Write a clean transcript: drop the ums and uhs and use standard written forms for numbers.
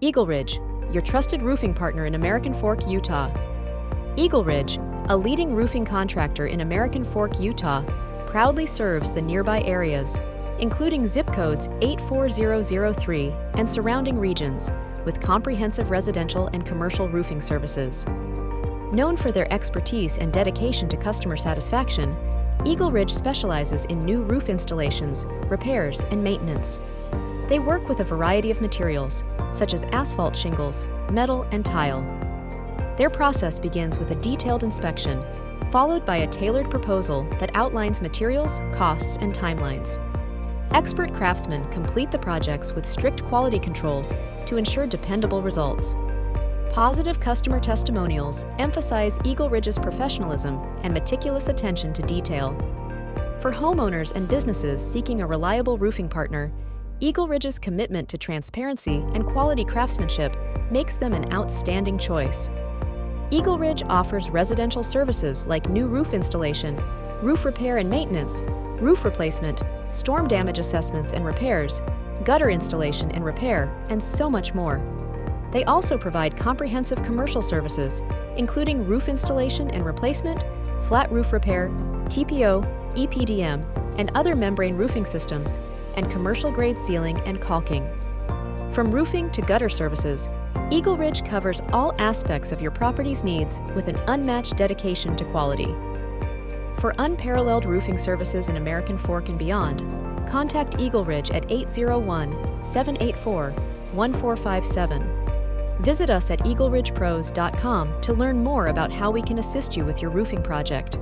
EagleRidge, your trusted roofing partner in American Fork, Utah. EagleRidge, a leading roofing contractor in American Fork, Utah, proudly serves the nearby areas, including zip codes 84003 and surrounding regions, with comprehensive residential and commercial roofing services. Known for their expertise and dedication to customer satisfaction, EagleRidge specializes in new roof installations, repairs, and maintenance. They work with a variety of materials, such as asphalt shingles, metal, and tile. Their process begins with a detailed inspection, followed by a tailored proposal that outlines materials, costs, and timelines. Expert craftsmen complete the projects with strict quality controls to ensure dependable results. Positive customer testimonials emphasize EagleRidge's professionalism and meticulous attention to detail. For homeowners and businesses seeking a reliable roofing partner, EagleRidge's commitment to transparency and quality craftsmanship makes them an outstanding choice. EagleRidge offers residential services like new roof installation, roof repair and maintenance, roof replacement, storm damage assessments and repairs, gutter installation and repair, and so much more. They also provide comprehensive commercial services, including roof installation and replacement, flat roof repair, TPO, EPDM, and other membrane roofing systems, and commercial-grade sealing and caulking. From roofing to gutter services, EagleRidge covers all aspects of your property's needs with an unmatched dedication to quality. For unparalleled roofing services in American Fork and beyond, contact EagleRidge at 801-784-1457. Visit us at EagleRidgePros.com to learn more about how we can assist you with your roofing project.